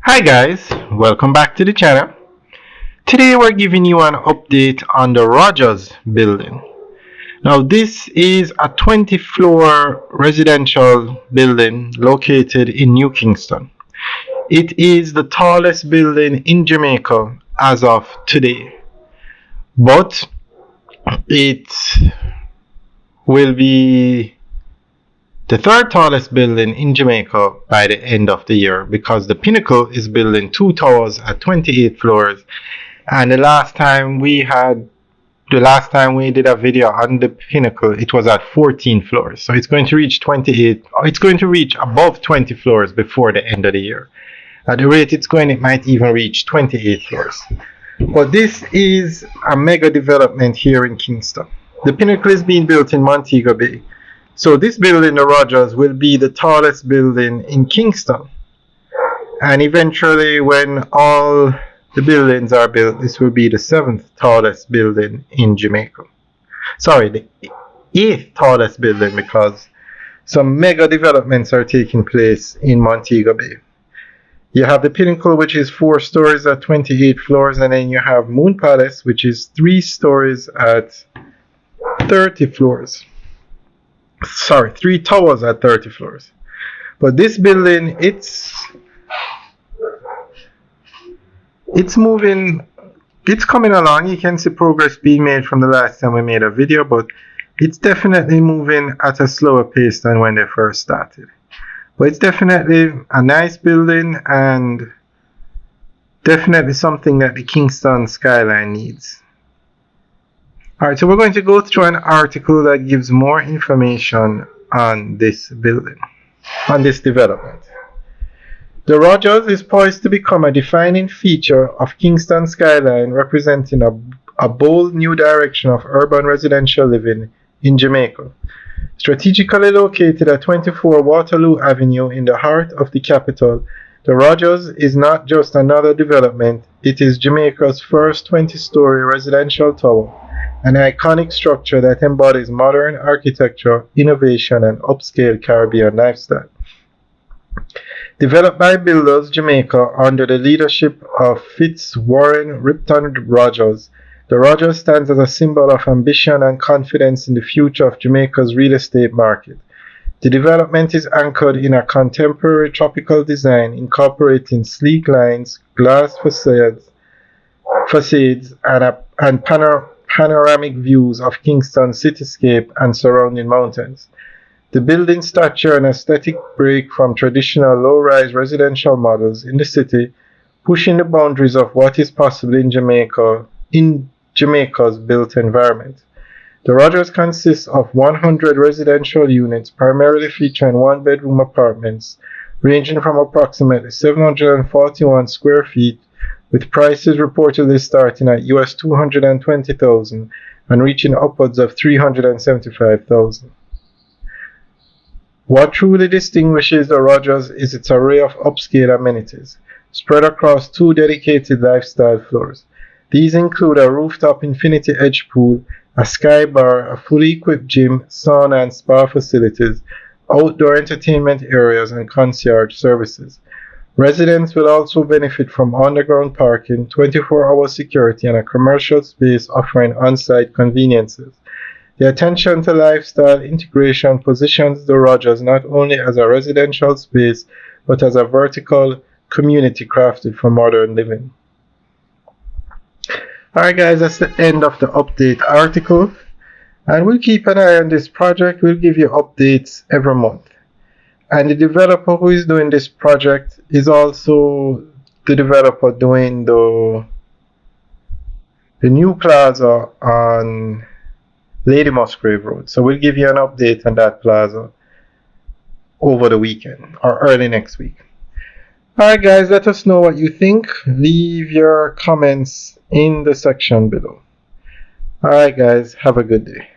Hi guys, welcome back to the channel. Today we're giving you an update on the Rogers building. Now this is a 20-floor residential building located in New Kingston. It is the tallest building in Jamaica as of today, but it will be the third tallest building in Jamaica by the end of the year, because the Pinnacle is building 2 towers at 28 floors, and the last time we did a video on the Pinnacle, it was at 14 floors. So it's going to reach 28, it's going to reach above 20 floors before the end of the year. At the rate it's going, it might even reach 28 floors. But this is a mega development here in Kingston. The Pinnacle is being built in Montego Bay. So this building, the Rogers, will be the tallest building in Kingston. And eventually, when all the buildings are built, this will be the 7th tallest building in Jamaica. Sorry, the 8th tallest building, because some mega developments are taking place in Montego Bay. You have the Pinnacle, which is 4 stories at 28 floors, and then you have Moon Palace, which is 3 stories at 30 floors. Sorry, 3 towers at 30 floors. But this building, it's moving, it's coming along. You can see progress being made from the last time we made a video, but it's definitely moving at a slower pace than when they first started. But it's definitely a nice building, and definitely something that the Kingston skyline needs. Alright, so we're going to go through an article that gives more information on this building, on this development. The Rogers is poised to become a defining feature of Kingston skyline, representing a bold new direction of urban residential living in Jamaica. Strategically located at 24 Waterloo Avenue in the heart of the capital, the Rogers is not just another development, it is Jamaica's first 20-story residential tower, an iconic structure that embodies modern architecture, innovation, and upscale Caribbean lifestyle. Developed by Builders Jamaica under the leadership of Fitzwarren Ripton Rogers, the Rogers stands as a symbol of ambition and confidence in the future of Jamaica's real estate market. The development is anchored in a contemporary tropical design incorporating sleek lines, glass facades, and panoramic views of Kingston's cityscape and surrounding mountains. The building's stature and aesthetic break from traditional low-rise residential models in the city, pushing the boundaries of what is possible in Jamaica's built environment. The Rogers consists of 100 residential units, primarily featuring one-bedroom apartments, ranging from approximately 741 square feet, with prices reportedly starting at US $220,000 and reaching upwards of $375,000. What truly distinguishes the Rogers is its array of upscale amenities, spread across 2 dedicated lifestyle floors. These include a rooftop infinity edge pool, a sky bar, a fully equipped gym, sauna and spa facilities, outdoor entertainment areas, and concierge services. Residents will also benefit from underground parking, 24-hour security, and a commercial space offering on-site conveniences. The attention to lifestyle integration positions the Rogers not only as a residential space, but as a vertical community crafted for modern living. Alright guys, that's the end of the update article, and we'll keep an eye on this project. We'll give you updates every month. And the developer who is doing this project is also the developer doing the new plaza on Lady Musgrave Road. So we'll give you an update on that plaza over the weekend or early next week. Alright guys, let us know what you think. Leave your comments in the section below. Alright guys, have a good day.